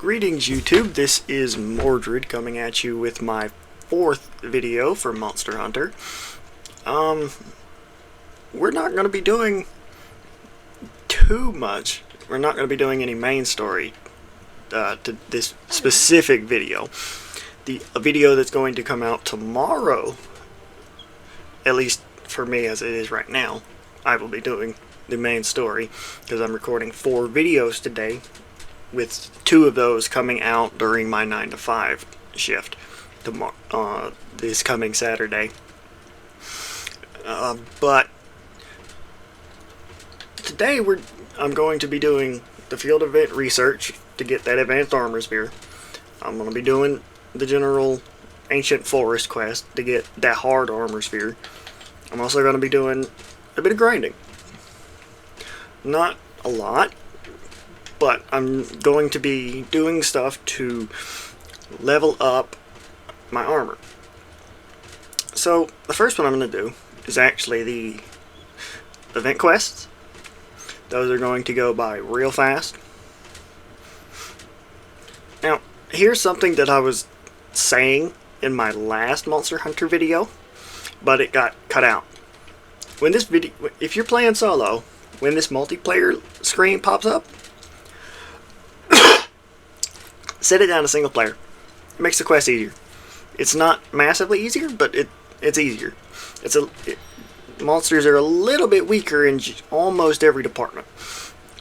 Greetings YouTube, this is Mordred coming at you with my fourth video for Monster Hunter. We're not going to be doing too much. We're not going to be doing any main story to this specific video. The video that's going to come out tomorrow, at least for me as it is right now, I will be doing the main story because I'm recording 4 videos today, with 2 of those coming out during my 9 to 5 shift tomorrow, this coming Saturday. But today I'm going to be doing the field event research to get that advanced armor sphere. I'm going to be doing the general ancient forest quest to get that hard armor sphere. I'm also going to be doing a bit of grinding. Not a lot, but I'm going to be doing stuff to level up my armor. So the first one I'm going to do is actually the event quests. Those are going to go by real fast. Now, here's something that I was saying in my last Monster Hunter video, but it got cut out. When this video, if you're playing solo, when this multiplayer screen pops up, set it down to single player. It makes the quest easier. It's not massively easier, but it's easier. Monsters are a little bit weaker in almost every department.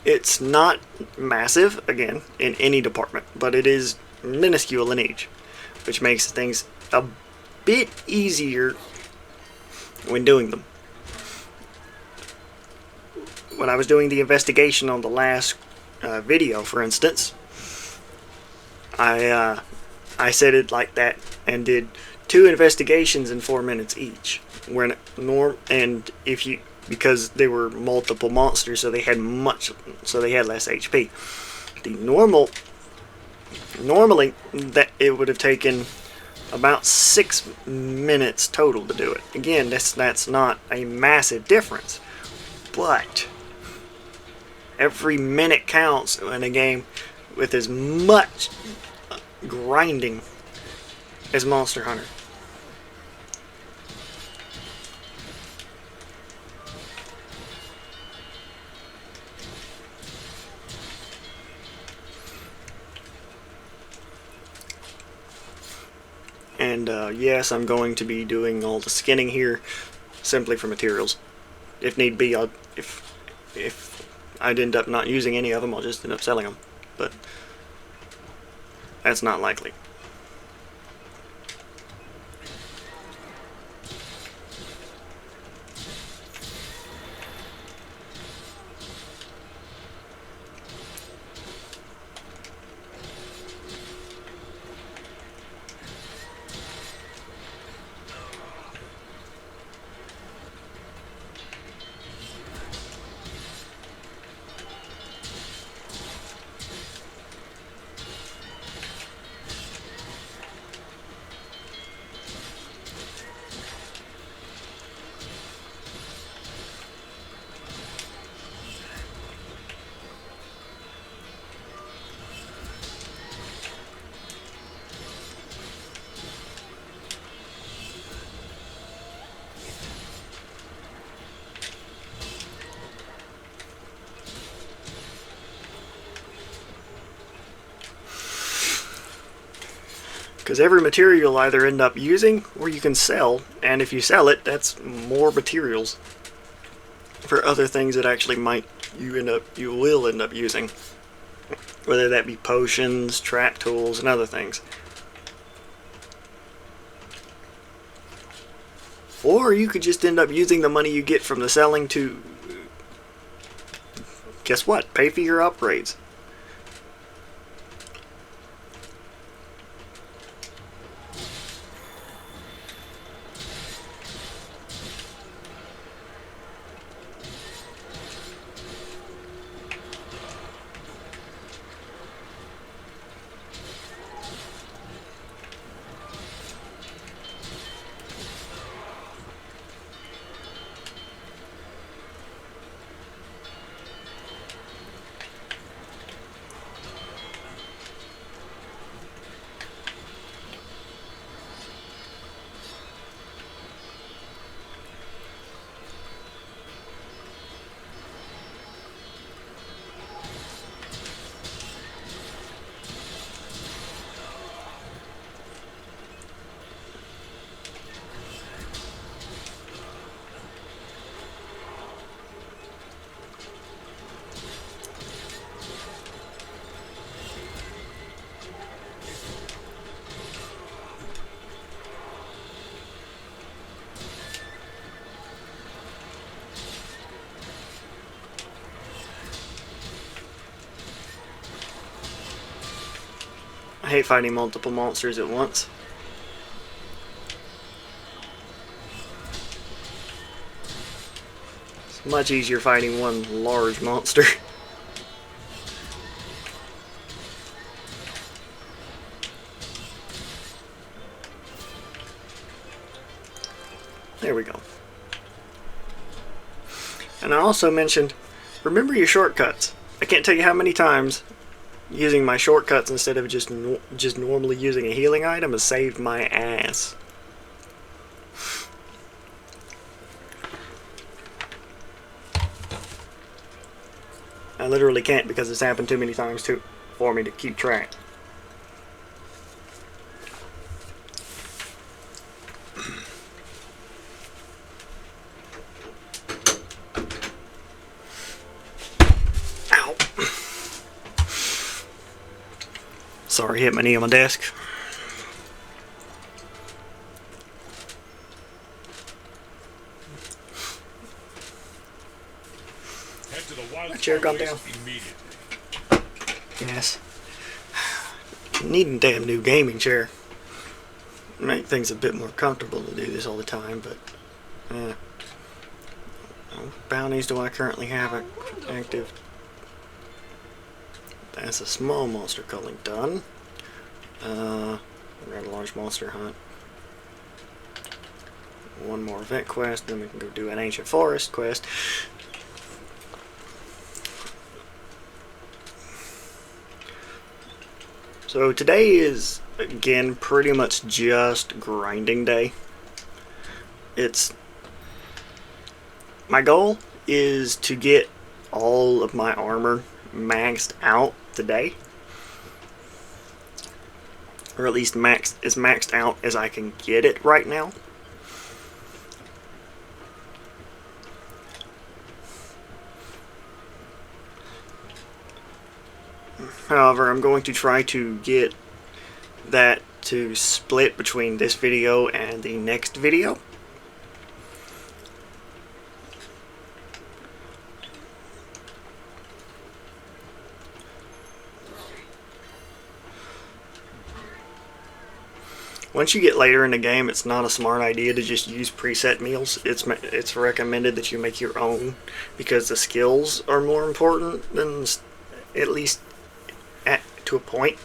It's not massive, again, in any department, but it is minuscule in each, which makes things a bit easier when doing them. When I was doing the investigation on the last video, for instance, I said it like that and did 2 investigations in 4 minutes each. Because they were multiple monsters, so they had less HP. Normally that it would have taken about 6 minutes total to do it. Again, that's not a massive difference, but every minute counts in a game with as much grinding as Monster Hunter. And yes, I'm going to be doing all the skinning here simply for materials. If need be, if I'd end up not using any of them, I'll just end up selling them. But that's not likely. Because every material you'll either end up using or you can sell, and if you sell it, that's more materials for other things that actually you will end up using, whether that be potions, trap tools, and other things. Or you could just end up using the money you get from the selling to, guess what, pay for your upgrades. I hate fighting multiple monsters at once. It's much easier fighting one large monster. There we go. And I also mentioned, remember your shortcuts. I can't tell you how many times using my shortcuts instead of just normally using a healing item has saved my ass. I literally can't because it's happened too many times for me to keep track. Ow. Sorry, hit my knee on my desk. My chair got down. Yes. Need a damn new gaming chair. Make things a bit more comfortable to do this all the time, but what bounties do I currently have active? That's a small monster culling done. We're at a large monster hunt. One more event quest, then we can go do an ancient forest quest. So today is, again, pretty much just grinding day. My goal is to get all of my armor maxed out today. Or at least as maxed out as I can get it right now. However, I'm going to try to get that to split between this video and the next video. Once you get later in the game, it's not a smart idea to just use preset meals. It's recommended that you make your own because the skills are more important than, at least to a point.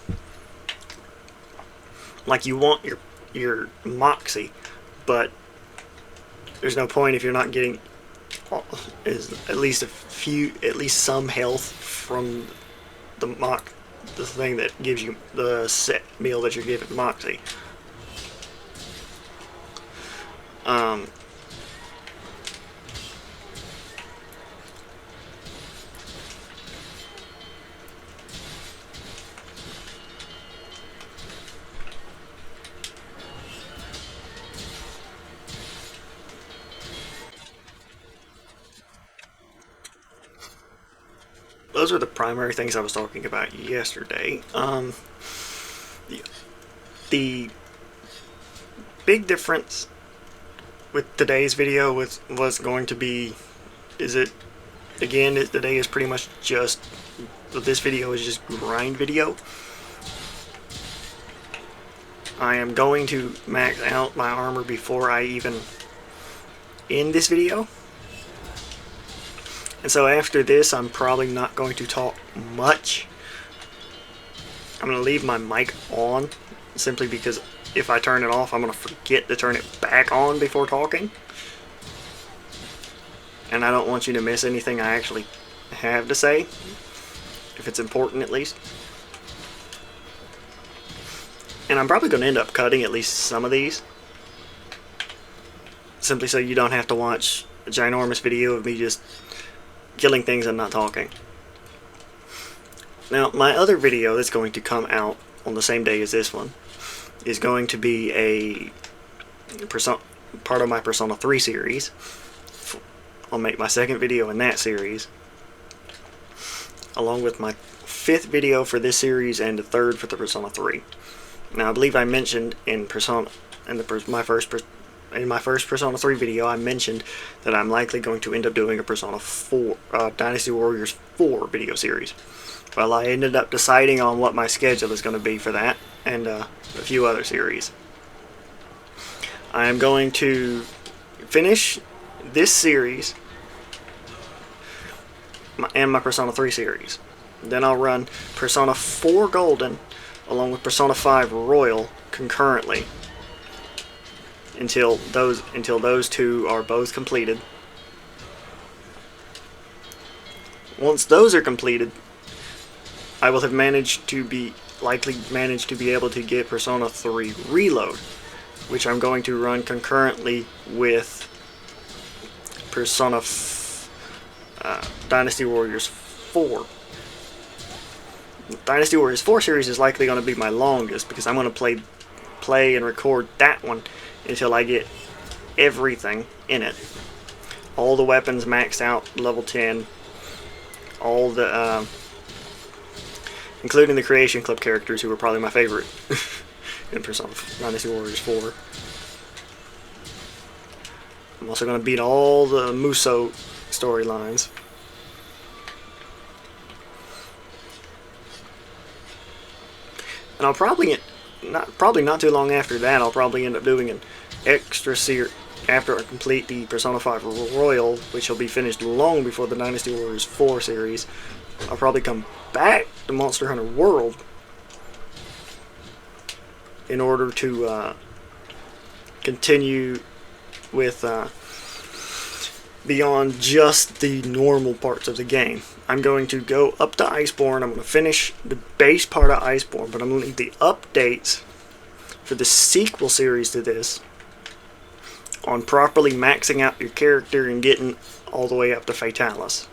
Like, you want your moxie, but there's no point if you're not getting at least some health from the thing that gives you the set meal that you're giving moxie. Those are the primary things I was talking about yesterday. The big difference with today's video was going to be, today is pretty much just, this video is just grind video. I am going to max out my armor before I even end this video. And so after this, I'm probably not going to talk much. I'm going to leave my mic on, simply because if I turn it off, I'm going to forget to turn it back on before talking. And I don't want you to miss anything I actually have to say, if it's important at least. And I'm probably going to end up cutting at least some of these, simply so you don't have to watch a ginormous video of me just killing things and not talking. Now, my other video that's going to come out on the same day as this one is going to be a part of my Persona 3 series. I'll make my second video in that series, along with my 5th video for this series and the 3rd for the Persona 3. Now, I believe I mentioned in my first in my first Persona 3 video, I mentioned that I'm likely going to end up doing a Persona 4, Dynasty Warriors 4 video series. Well, I ended up deciding on what my schedule is going to be for that, and a few other series. I am going to finish this series and my Persona 3 series. Then I'll run Persona 4 Golden along with Persona 5 Royal concurrently until those two are both completed. Once those are completed, I will have likely managed to be able to get Persona 3 Reload, which I'm going to run concurrently with Persona Dynasty Warriors 4. Dynasty Warriors 4 series is likely going to be my longest because I'm going to play and record that one until I get everything in it. All the weapons maxed out, level 10. All the, including the Creation Club characters, who were probably my favorite in Persona Dynasty Warriors 4. I'm also going to beat all the Musou storylines. And I'll probably not too long after that, I'll probably end up doing an extra series after I complete the Persona 5 Royal, which will be finished long before the Dynasty Warriors 4 series. I'll probably come back to Monster Hunter World in order to continue with beyond just the normal parts of the game. I'm going to go up to Iceborne. I'm going to finish the base part of Iceborne, but I'm going to need the updates for the sequel series to this on properly maxing out your character and getting all the way up to Fatalis.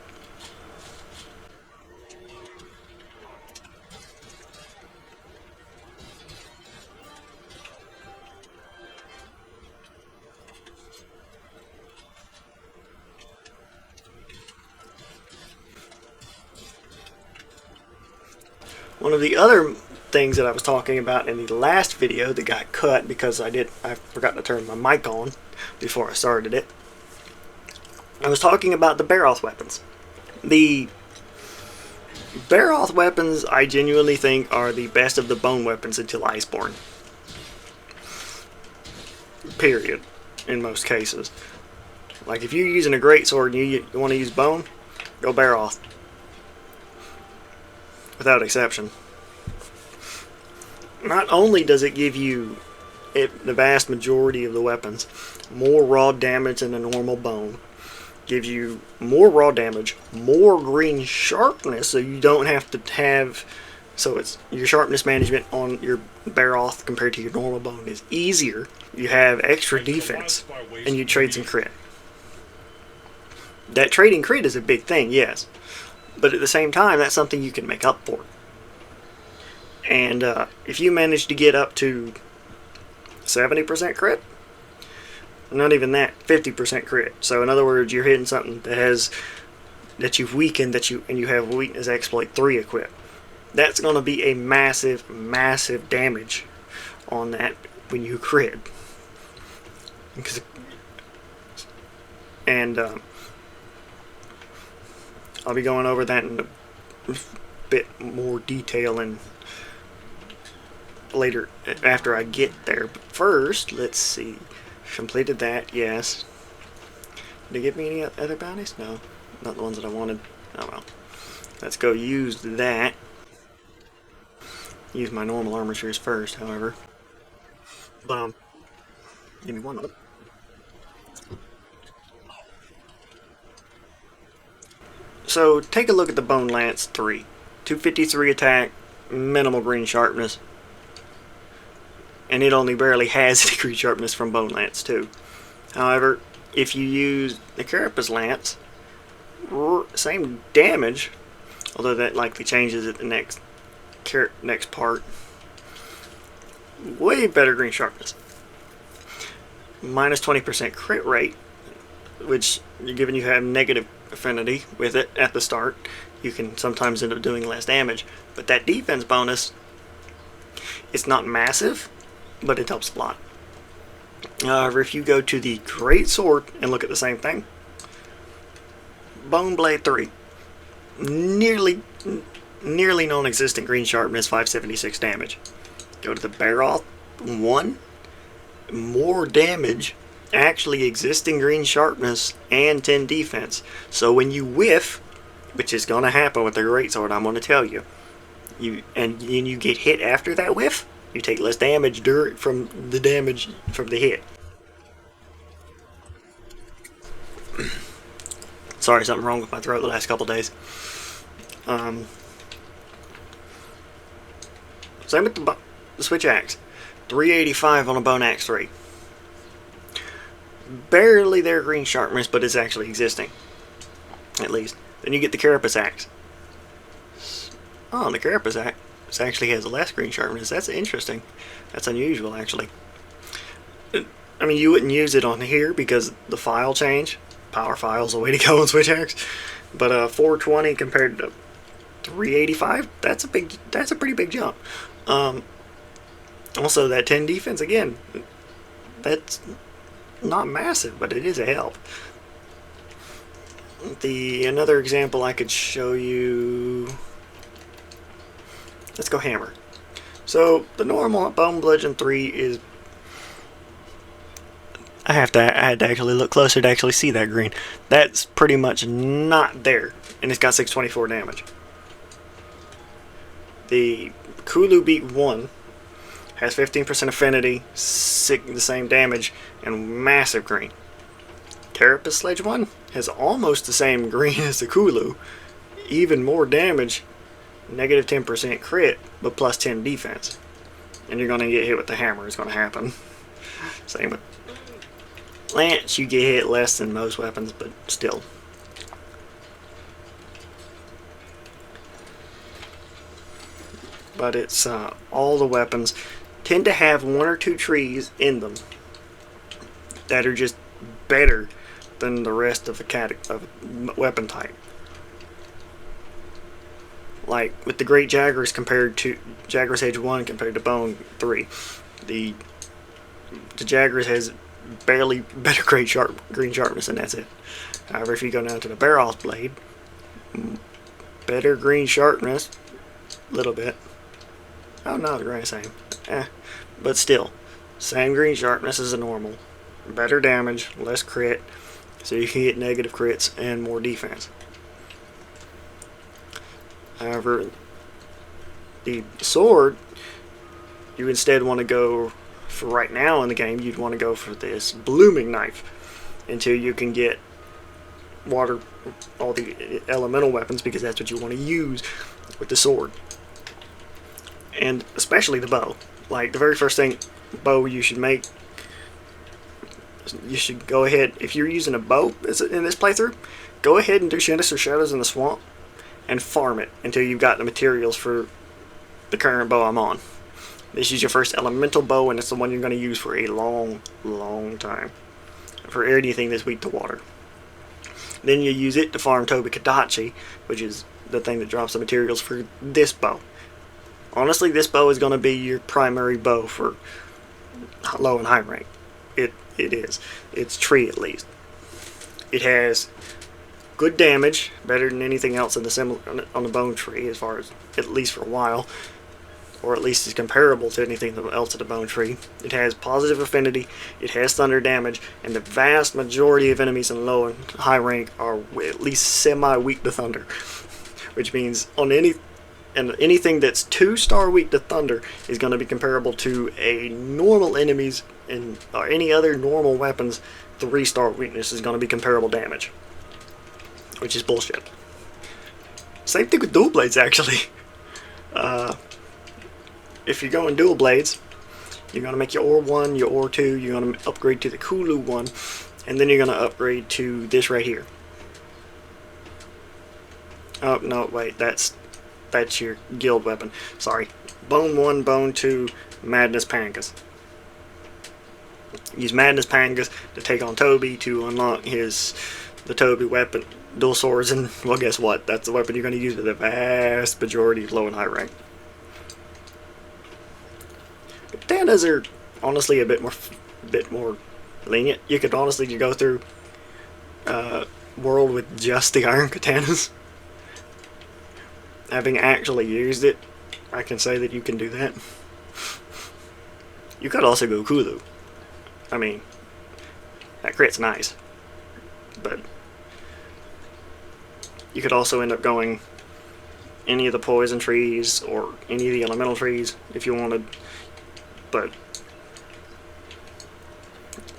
One of the other things that I was talking about in the last video that got cut because I forgot to turn my mic on before I started it. I was talking about the Barroth weapons. The Barroth weapons I genuinely think are the best of the bone weapons until Iceborne. Period. In most cases. Like if you're using a greatsword and you want to use bone, go Barroth. Without exception. Not only does it give you, the vast majority of the weapons, more raw damage than a normal bone, gives you more raw damage, more green sharpness, so you don't have to have, so it's your sharpness management on your Barroth compared to your normal bone is easier. You have extra defense, and you trade some crit. That trading crit is a big thing, yes. But at the same time, that's something you can make up for. And if you manage to get up to 70% crit, not even that, 50% crit. So in other words, you're hitting something that you've weakened, and you have weakness exploit 3 equipped. That's going to be a massive, massive damage on that when you crit. And I'll be going over that in a bit more detail and later after I get there. But first, let's see. Completed that, yes. Did it give me any other bounties? No, not the ones that I wanted. Oh well. Let's go use that. Use my normal armatures first, however. Give me one of them. So take a look at the Bone Lance 3. 253 attack, minimal green sharpness. And it only barely has any green sharpness from Bone Lance 2. However, if you use the Carapace Lance, same damage, although that likely changes at the next part. Way better green sharpness. Minus 20% crit rate, which, given you have negative affinity with it at the start, you can sometimes end up doing less damage. But that defense bonus, it's not massive, but it helps a lot. However, if you go to the Great Sword and look at the same thing, Bone Blade 3, nearly non-existent green sharpness, 576 damage. Go to the Barroth 1, more damage, actually existing green sharpness, and 10 defense. So when you whiff, which is going to happen with the Greatsword, I'm going to tell you, you get hit after that whiff, you take less damage from the hit. Sorry, something wrong with my throat the last couple days. Same with the Switch Axe. 385 on a Bone Axe 3. Barely there green sharpness, but it's actually existing. At least. Then you get the Carapace Axe. Oh, the Carapace Axe actually has less green sharpness. That's interesting. That's unusual, actually. I mean, you wouldn't use it on here because the file change. Power file's the way to go on Switch Axe. But 420 compared to 385, that's a pretty big jump. Also, that 10 defense, again, that's not massive, but it is a help. Another example I could show you, let's go hammer. So the normal Bone Bludgeon 3 is, I had to actually look closer to actually see that green. That's pretty much not there, and it's got 624 damage. The Kulu Beat 1 has 15% affinity, the same damage, and massive green. Carapace Sledge 1 has almost the same green as the Kulu, even more damage, negative 10% crit, but plus 10 defense. And you're going to get hit with the hammer, it's going to happen. Same with Lance, you get hit less than most weapons, but still. But it's all the weapons tend to have one or two trees in them that are just better than the rest of the weapon type. Like with the Great Jagras Jagras Age 1 compared to Bone 3, the Jagras has barely better green sharpness, and that's it. However, if you go down to the Barroth Blade, better green sharpness, little bit. Oh no, they're the same. But still, same green sharpness as a normal. Better damage, less crit, so you can get negative crits and more defense. However, the sword, you instead want to go for right now in the game, you'd want to go for this blooming knife until you can get all the elemental weapons, because that's what you want to use with the sword. And especially the bow. Like the very first bow you should make, you should go ahead, if you're using a bow in this playthrough, go ahead and do Sinister Shadows in the Swamp and farm it until you've got the materials for the current bow I'm on. This is your first elemental bow, and it's the one you're going to use for a long, long time. For anything that's weak to water. Then you use it to farm Tobi-Kadachi, which is the thing that drops the materials for this bow. Honestly, this bow is going to be your primary bow for low and high rank. It is. It's tree at least. It has good damage, better than anything else in on the bone tree, as far as, at least for a while, or at least is comparable to anything else in the bone tree. It has positive affinity, it has thunder damage, and the vast majority of enemies in low and high rank are at least semi-weak to thunder, which means anything that's 2-star weak to thunder is going to be comparable to a normal enemies or any other normal weapons. 3-star weakness is going to be comparable damage, which is bullshit. Same thing with dual blades, actually. If you're going dual blades, you're going to make your Ore 1, your Ore 2, you're going to upgrade to the Kulu 1, and then you're going to upgrade to this right here. Oh, no, wait, that's your guild weapon. Sorry. Bone 1, Bone 2, Madness Pangas. Use Madness Pangas to take on Tobi to unlock the Tobi weapon, dual swords, and, well, guess what? That's the weapon you're going to use with the vast majority of low and high rank. Katanas are honestly a bit more bit more lenient. You could honestly go through world with just the iron katanas. Having actually used it, I can say that you can do that. You could also go Kulu. I mean, that crit's nice, but you could also end up going any of the poison trees or any of the elemental trees if you wanted. But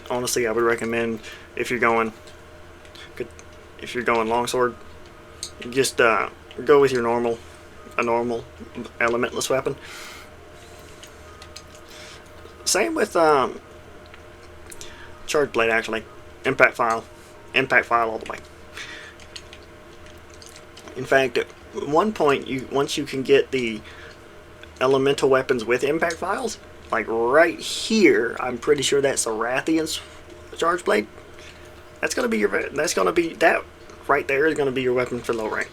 honestly, I would recommend if you're going longsword, just go with your normal elementless weapon. Same with charge blade, actually. Impact file all the way. In fact, at one point, once you can get the elemental weapons with impact files, like right here, I'm pretty sure that's the Rathian's charge blade. That right there is gonna be your weapon for low rank.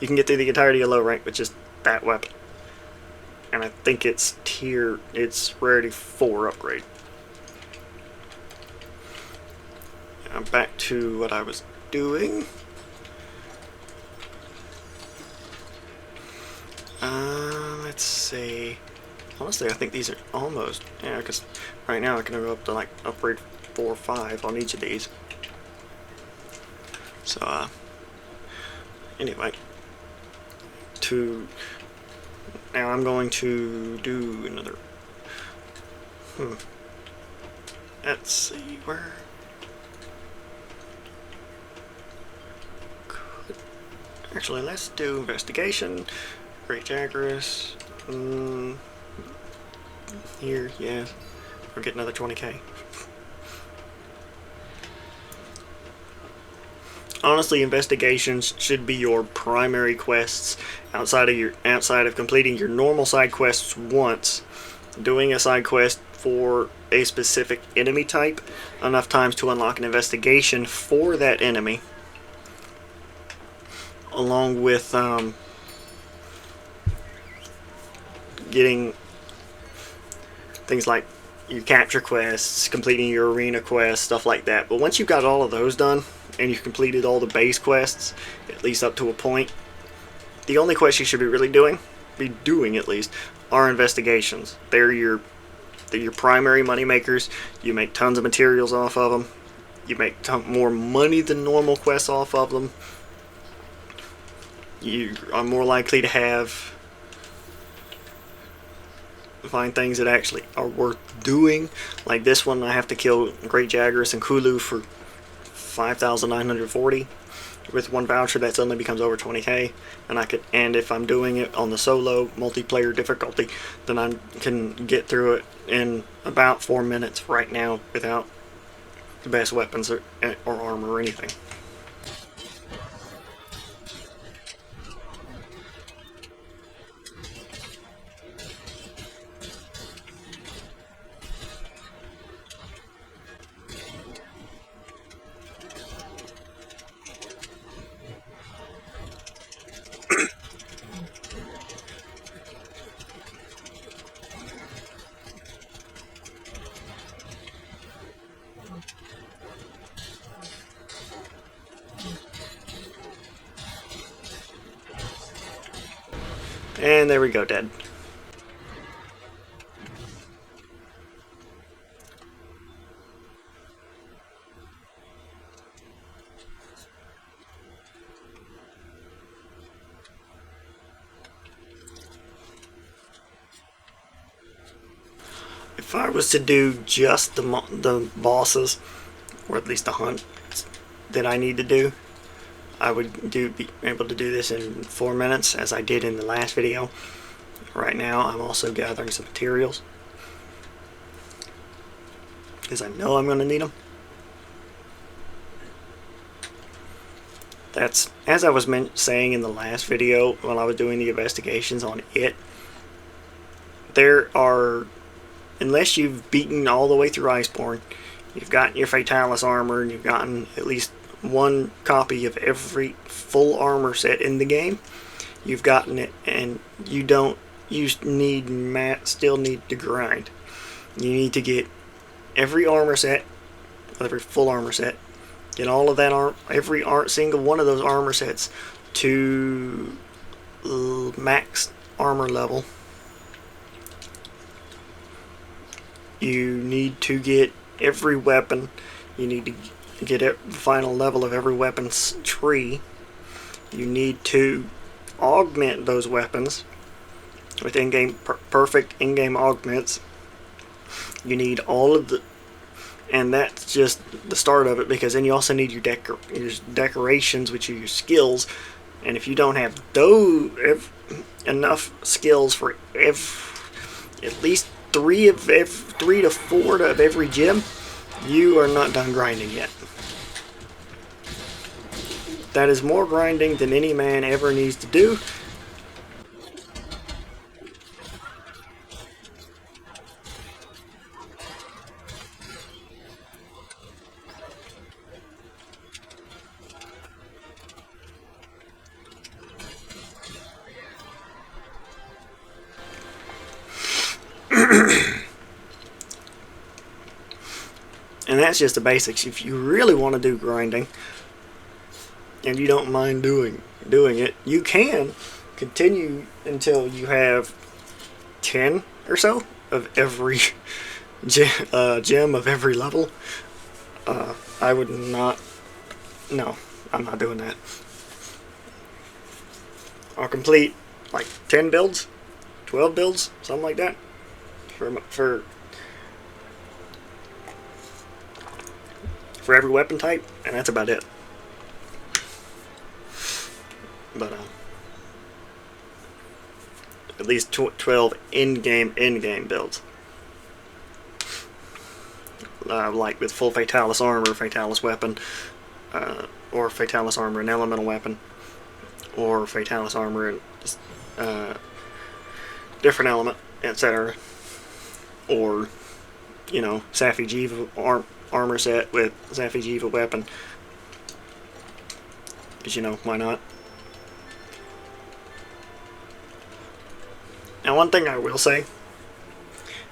You can get through the entirety of low rank with just that weapon. And I think it's rarity 4 upgrade. I'm back to what I was doing. Let's see. Honestly, I think these are almost, yeah, because right now I can go up to like upgrade 4 or 5 on each of these. So, anyway, now I'm going to do another, let's see, where, actually, let's do investigation, Great Jagras, here, yeah, we'll get another 20k. Honestly, investigations should be your primary quests outside of completing your normal side quests once. Doing a side quest for a specific enemy type enough times to unlock an investigation for that enemy, along with getting things like your capture quests, completing your arena quests, stuff like that. But once you've got all of those done, and you've completed all the base quests, at least up to a point, the only quests you should be really doing at least, are investigations. They're your primary money makers. You make tons of materials off of them. You make more money than normal quests off of them. You are more likely to find things that actually are worth doing. Like this one, I have to kill Great Jagras and Kulu for 5,940 with one voucher. That suddenly becomes over 20k, and if I'm doing it on the solo multiplayer difficulty, then I can get through it in about 4 minutes right now without the best weapons or armor or anything. And there we go, dead. If I was to do just the bosses, or at least the hunt that I need to do, I would be able to do this in 4 minutes, as I did in the last video. Right now, I'm also gathering some materials, because I know I'm going to need them. That's, as I was saying in the last video, when I was doing the investigations on it, there are, unless you've beaten all the way through Iceborne, you've gotten your Fatalis armor, and you've gotten at least one copy of every full armor set in the game, you've gotten it, and you you still need to grind. You need to get every armor set, every full armor set. Get all of that every single one of those armor sets to max armor level. You need to get every weapon. You need to get the final level of every weapon's tree. You need to augment those weapons with perfect in-game augments. You need all of and that's just the start of it, because then you also need your decorations, which are your skills. And if you don't have enough skills for at least 3 to 4 of every gem, you are not done grinding yet. That is more grinding than any man ever needs to do. And that's just the basics. If you really want to do grinding, and you don't mind doing it, you can continue until you have 10 or so of every gem of every level. I would not. No, I'm not doing that. I'll complete like 10 builds, 12 builds, something like that. For every weapon type, and that's about it. But at least 12 in-game builds. Like with full Fatalis armor, Fatalis weapon, or Fatalis armor and elemental weapon, or Fatalis armor and different element, etc. Or, Safi'jiiva armor set with Safi'jiiva weapon. Because, why not? Now, one thing I will say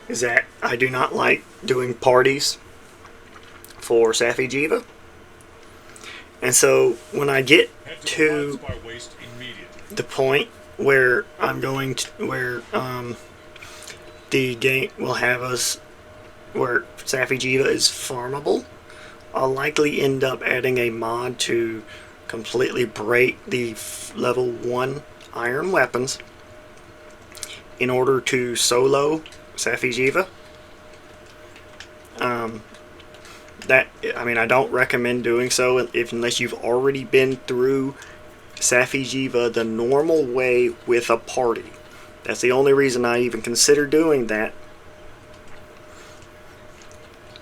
is that I do not like doing parties for Safi'jiiva. And so, when I get to the point where the game will have us where Safi'jiiva is farmable, I'll likely end up adding a mod to completely break the level 1 iron weapons in order to solo Safi'jiiva. I don't recommend doing so unless you've already been through Safi'jiiva the normal way with a party. That's the only reason I even consider doing that.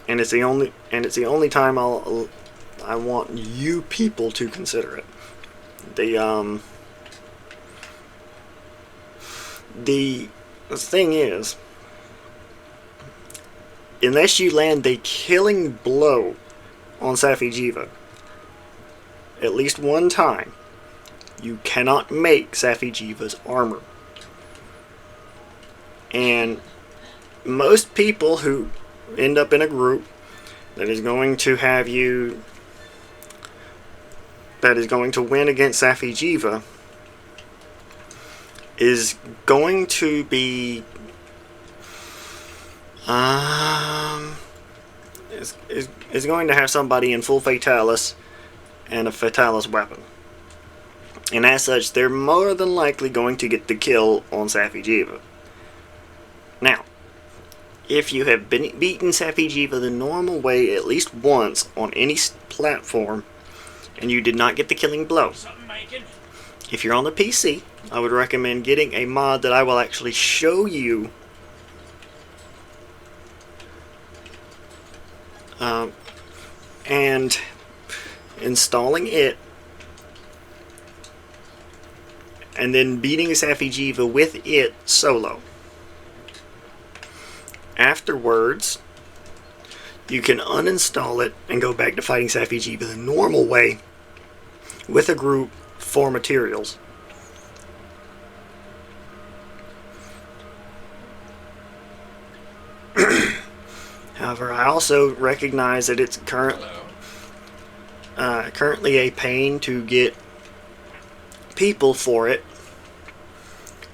And it's the only time I want you people to consider it. The thing is, unless you land the killing blow on Safi'jiiva at least one time, you cannot make Safi'jiiva's armor. And most people who end up in a group that is going to win against Safi'jiiva is going to be is going to have somebody in full Fatalis and a Fatalis weapon. And as such, they're more than likely going to get the kill on Safi'jiiva. Now, if you have beaten Safi'jiiva the normal way at least once on any platform, and you did not get the killing blow, if you're on the PC, I would recommend getting a mod that I will actually show you and installing it, and then beating Safi'jiiva with it solo. Afterwards, you can uninstall it and go back to fighting Safi'jiiva the normal way with a group for materials. However, I also recognize that it's currently a pain to get people for it.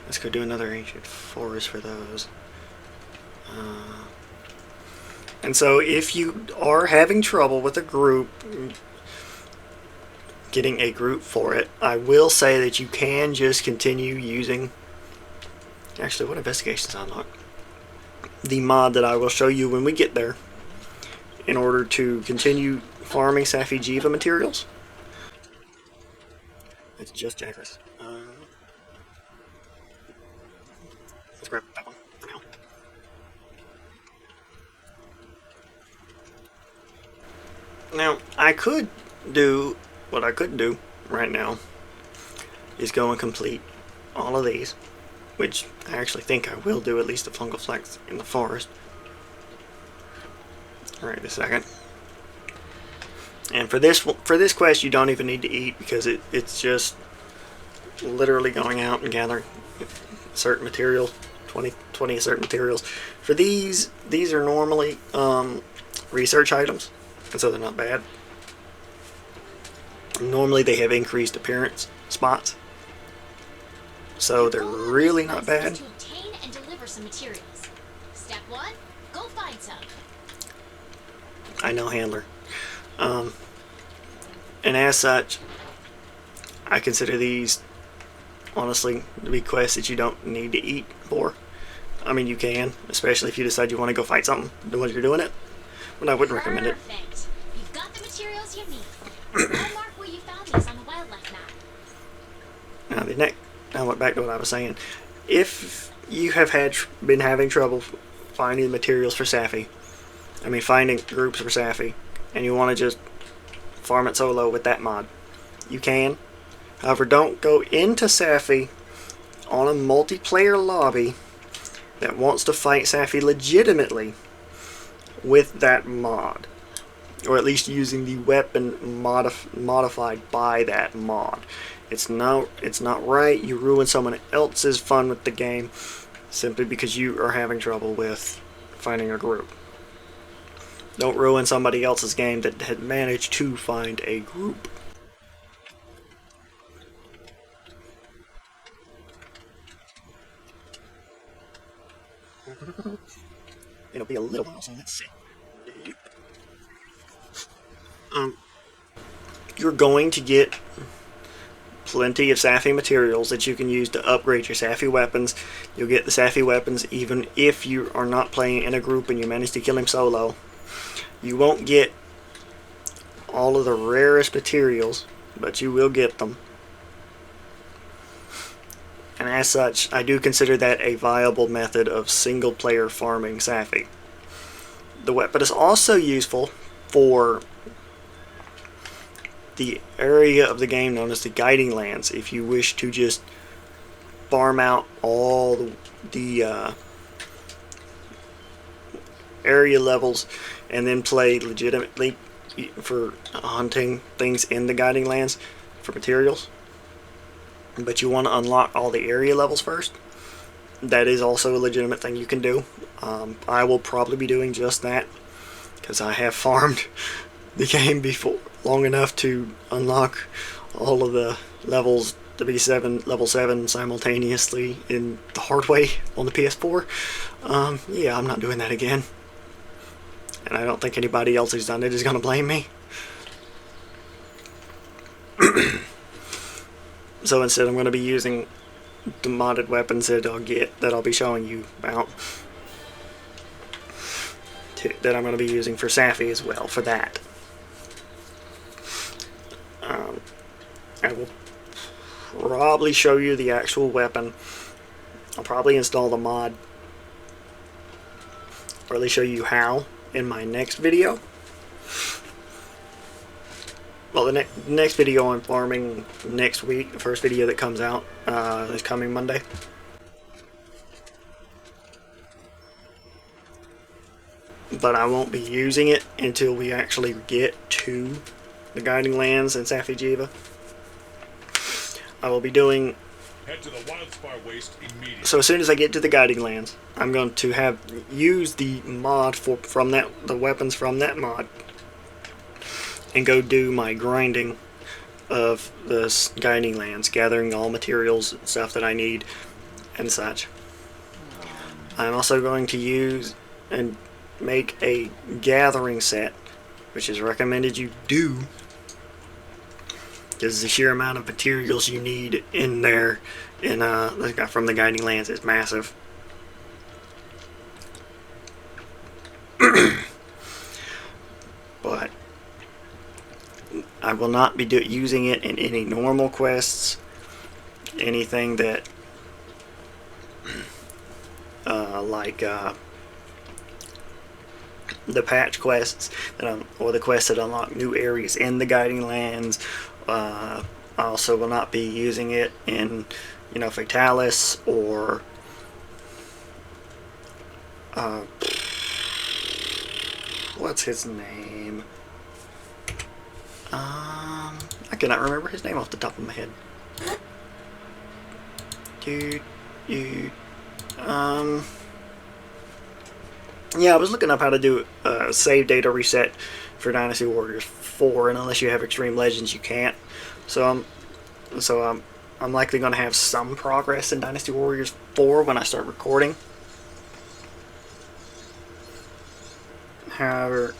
Let's go do another ancient forest for those. And so if you are having trouble with a group, getting a group for it, I will say that you can just continue using... Actually, what investigations unlock? The mod that I will show you when we get there, in order to continue farming Safi'jiiva materials. It's just Jagras. Let's grab that one for now. Now, what I could do right now is go and complete all of these, which I actually think I will do, at least the fungal flex in the forest. Alright, a second. And for this quest, you don't even need to eat, because it's just literally going out and gathering certain materials, 20 certain materials. For these are normally research items, and so they're not bad. Normally they have increased appearance spots, so they're really not bad. To obtain and deliver some materials. Step 1, go find some. I know, handler. And as such, I consider these honestly to be quests that you don't need to eat for. I mean, you can, especially if you decide you want to go fight something when you're doing it, but I wouldn't recommend it. Perfect. You've got the materials you need. I'll mark where you found these on the wildlife map. Now back to what I was saying. If you have been having trouble finding materials for Safi, finding groups for Safi, and you want to just farm it solo with that mod, you can. However, don't go into Safi on a multiplayer lobby that wants to fight Safi legitimately with that mod, or at least using the weapon modified by that mod. It's not right. You ruin someone else's fun with the game simply because you are having trouble with finding a group. Don't ruin somebody else's game that had managed to find a group. It'll be a little while, so let's see. You're going to get plenty of Safi materials that you can use to upgrade your Safi weapons. You'll get the Safi weapons even if you are not playing in a group and you manage to kill him solo. You won't get all of the rarest materials, but you will get them. And as such, I do consider that a viable method of single player farming Safi. The weapon is also useful for the area of the game known as the Guiding Lands, if you wish to just farm out all the area levels and then play legitimately for hunting things in the Guiding Lands for materials, but you want to unlock all the area levels first. That is also a legitimate thing you can do. I will probably be doing just that because I have farmed the game before long enough to unlock all of the levels to be level 7 simultaneously in the hard way on the PS4. Yeah, I'm not doing that again. And I don't think anybody else who's done it is going to blame me. So instead I'm going to be using the modded weapons that I'll be showing you about. That I'm going to be using for Safi as well, for that. I will probably show you the actual weapon. I'll probably install the mod, or at least show you how, in my next video. Well, the next video I'm farming next week, the first video that comes out is coming Monday. But I won't be using it until we actually get to the Guiding Lands and Safi'jiiva. I will be doing Head to the Wildspire Waste immediately. So as soon as I get to the Guiding Lands, I'm going to use the mod the weapons from that mod, and go do my grinding of the Guiding Lands, gathering all materials and stuff that I need and such. I'm also going to use and make a gathering set, which is recommended you do, because the sheer amount of materials you need in there from the Guiding Lands is massive. But I will not be using it in any normal quests, anything that the patch quests or the quests that unlock new areas in the Guiding Lands. I also will not be using it in, Fatalis or what's his name? I cannot remember his name off the top of my head. Yeah, I was looking up how to do a save data reset for Dynasty Warriors 4, and unless you have Extreme Legends, you can't. So I'm likely going to have some progress in Dynasty Warriors 4 when I start recording. However,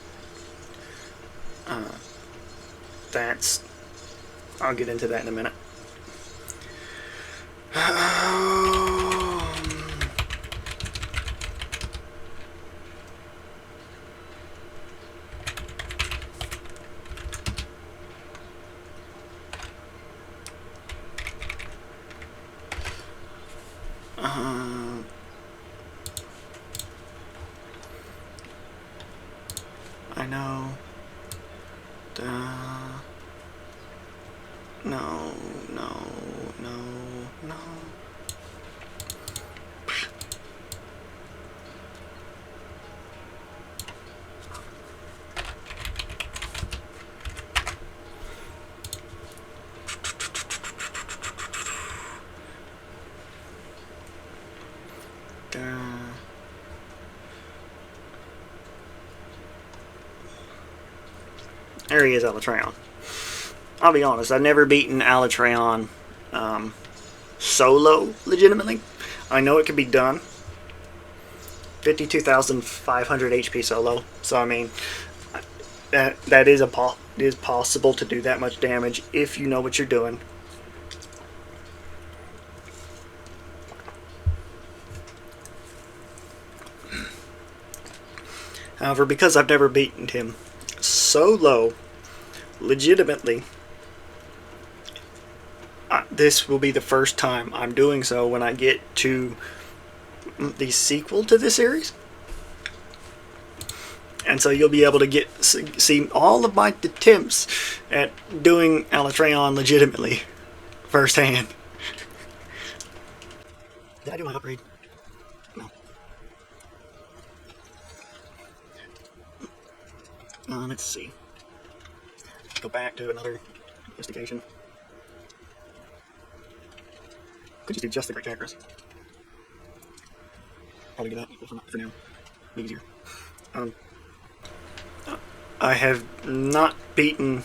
I'll get into that in a minute. I know. No. There he is, Alatreon. I'll be honest, I've never beaten Alatreon solo, legitimately. I know it can be done. 52,500 HP solo. So, I mean, that is possible to do that much damage if you know what you're doing. However, because I've never beaten him solo, legitimately, this will be the first time I'm doing so when I get to the sequel to this series. And so you'll be able to see all of my attempts at doing Alatreon legitimately firsthand. Did I do my upgrade? No. Let's see. Go back to another investigation. Could just do just the Great Chakras. Probably do that for now. Be easier. I have not beaten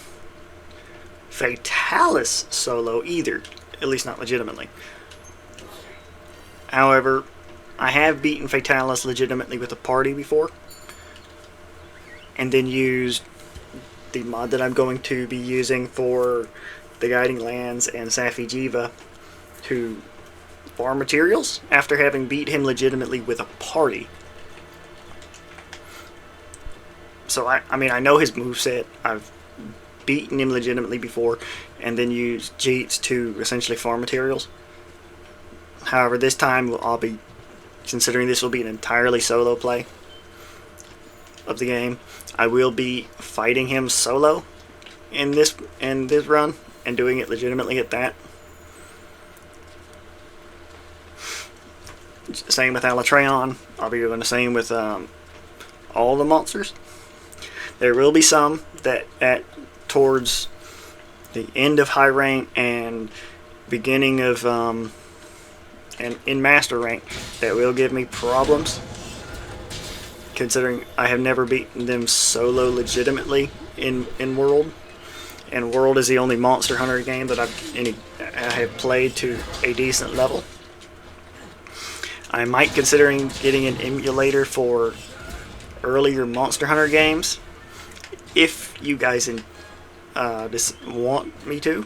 Fatalis solo either, at least not legitimately. However, I have beaten Fatalis legitimately with a party before, and then used the mod that I'm going to be using for the Guiding Lands and Safi'jiiva to farm materials after having beat him legitimately with a party. So I mean, I know his moveset. I've beaten him legitimately before, and then used cheats to essentially farm materials. However, this time I'll be considering this will be an entirely solo play of the game. I will be fighting him solo in this run and doing it legitimately at that. Same with Alatreon. I'll be doing the same with all the monsters. There will be some that towards the end of high rank and beginning of and in Master Rank that will give me problems, considering I have never beaten them solo legitimately in World. And World is the only Monster Hunter game that I have played to a decent level. I might considering getting an emulator for earlier Monster Hunter games, if you guys just want me to.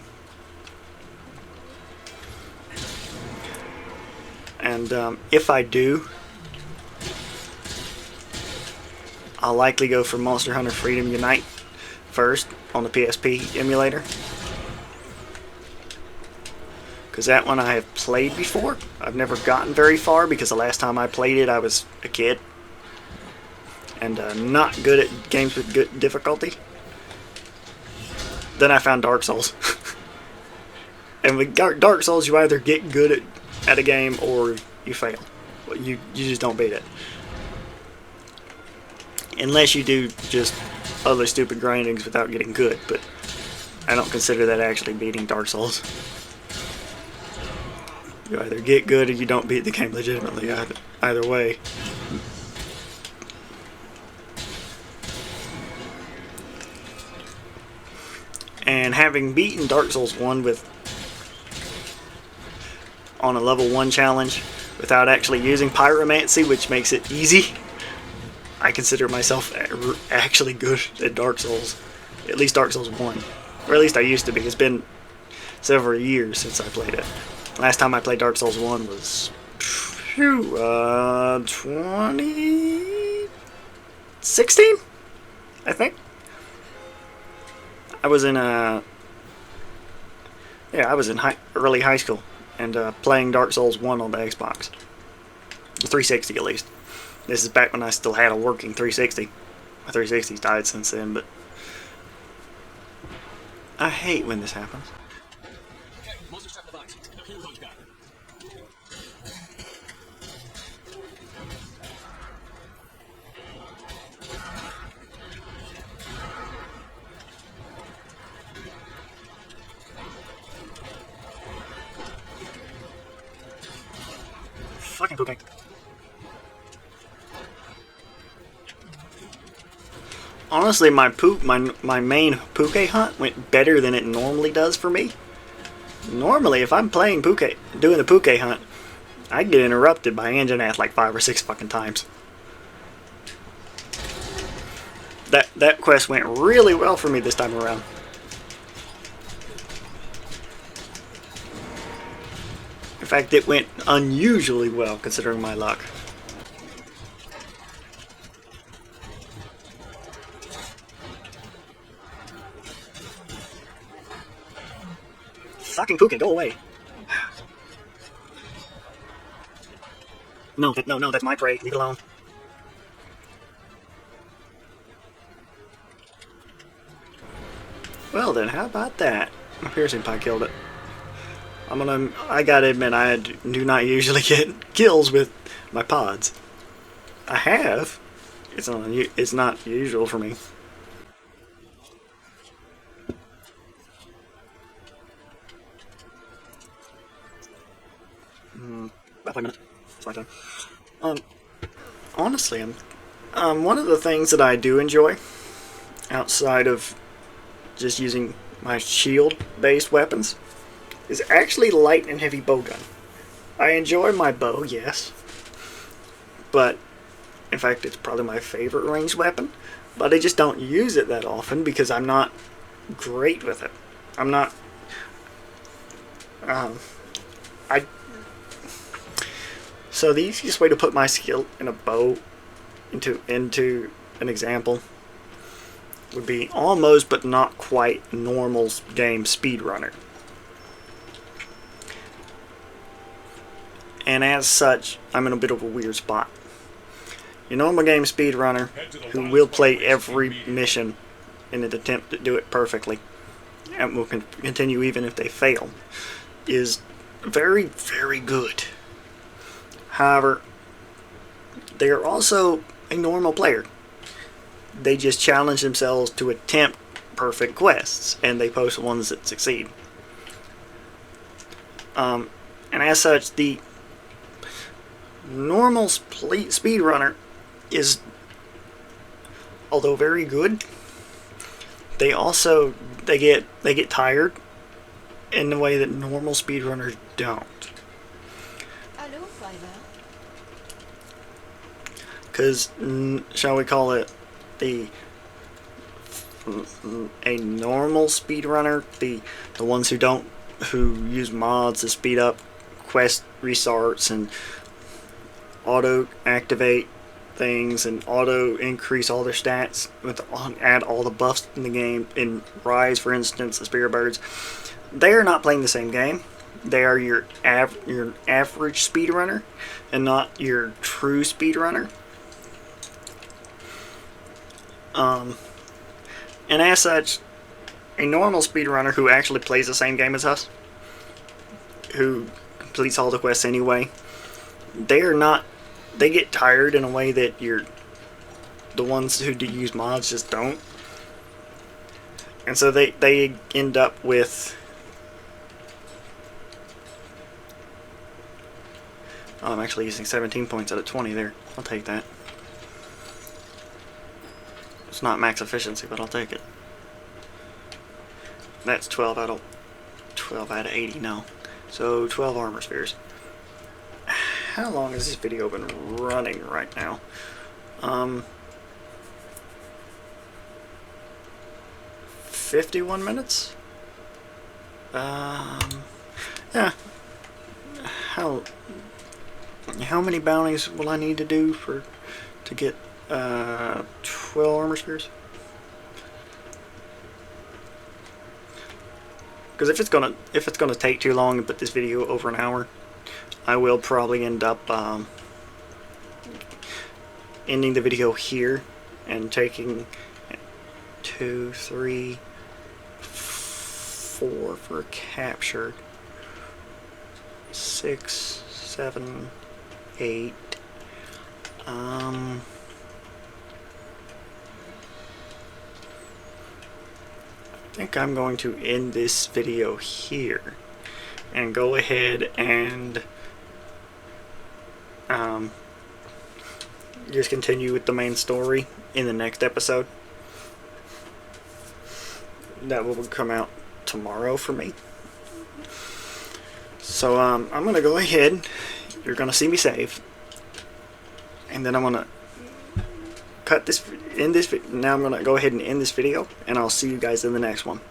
And if I do, I'll likely go for Monster Hunter Freedom Unite first on the PSP emulator, because that one I have played before. I've never gotten very far because the last time I played it I was a kid and not good at games with good difficulty. Then I found Dark Souls. And with Dark Souls, you either get good at a game or you fail. You just don't beat it. Unless you do just other stupid grindings without getting good, but I don't consider that actually beating Dark Souls. You either get good or you don't beat the game legitimately, either way. And having beaten Dark Souls 1 on a level 1 challenge without actually using pyromancy, which makes it easy, I consider myself actually good at Dark Souls. At least Dark Souls 1. Or at least I used to be. It's been several years since I played it. Last time I played Dark Souls 1 was 2016, I think. I was in early high school and playing Dark Souls 1 on the Xbox. 360 at least. This is back when I still had a working 360. My 360's died since then, but I hate when this happens. Okay, monsters trapped in the box. Here's what you got. Fucking pooping. Honestly, my main Puke hunt went better than it normally does for me. Normally, if I'm playing Puke, doing the Puke hunt, I get interrupted by Anjanath like 5 or 6 fucking times. That quest went really well for me this time around. In fact, it went unusually well considering my luck. Fucking Pukin, go away. No, that's my prey. Leave it alone. Well then, how about that? My piercing pie killed it. I gotta admit, I do not usually get kills with my pods. I have. It's not usual for me. About 5 minutes. It's my time. Honestly, one of the things that I do enjoy, outside of just using my shield-based weapons, is actually light and heavy bowgun. I enjoy my bow, yes, but in fact, it's probably my favorite ranged weapon. But I just don't use it that often because I'm not great with it. I'm not. So the easiest way to put my skill in a bow into an example would be almost but not quite normal game speedrunner. And as such, I'm in a bit of a weird spot. Your normal game speedrunner, who will play every mission in an attempt to do it perfectly, and will continue even if they fail, is very, very good. However, they are also a normal player. They just challenge themselves to attempt perfect quests, and they post ones that succeed. And as such, the normal speedrunner is, although very good, they get tired in the way that normal speedrunners don't. Allô, Fiverr? Because, shall we call it, a normal speedrunner, the ones who use mods to speed up quest restarts and auto activate things and auto increase all their stats add all the buffs in the game. In Rise, for instance, the Spirit Birds, they are not playing the same game. They are your average speedrunner and not your true speedrunner. And as such, a normal speedrunner who actually plays the same game as us, who completes all the quests anyway, they get tired in a way that the ones who do use mods just don't. And so they end up with, I'm actually using 17 points out of 20 there. I'll take that. It's not max efficiency, but I'll take it. That's 12 out of 80 now. So 12 armor spheres. How long has this video been running right now? 51 minutes? Yeah. How many bounties will I need to do to get 12 armor spheres? Because if it's gonna take too long to put this video over an hour, I will probably end up ending the video here and taking 2, 3, 4 for captured, 6, 7, 8. I think I'm going to end this video here and go ahead and just continue with the main story in the next episode. That will come out tomorrow for me. So I'm gonna go ahead. You're gonna see me save, and then I'm gonna cut this. Now I'm gonna go ahead and end this video, and I'll see you guys in the next one.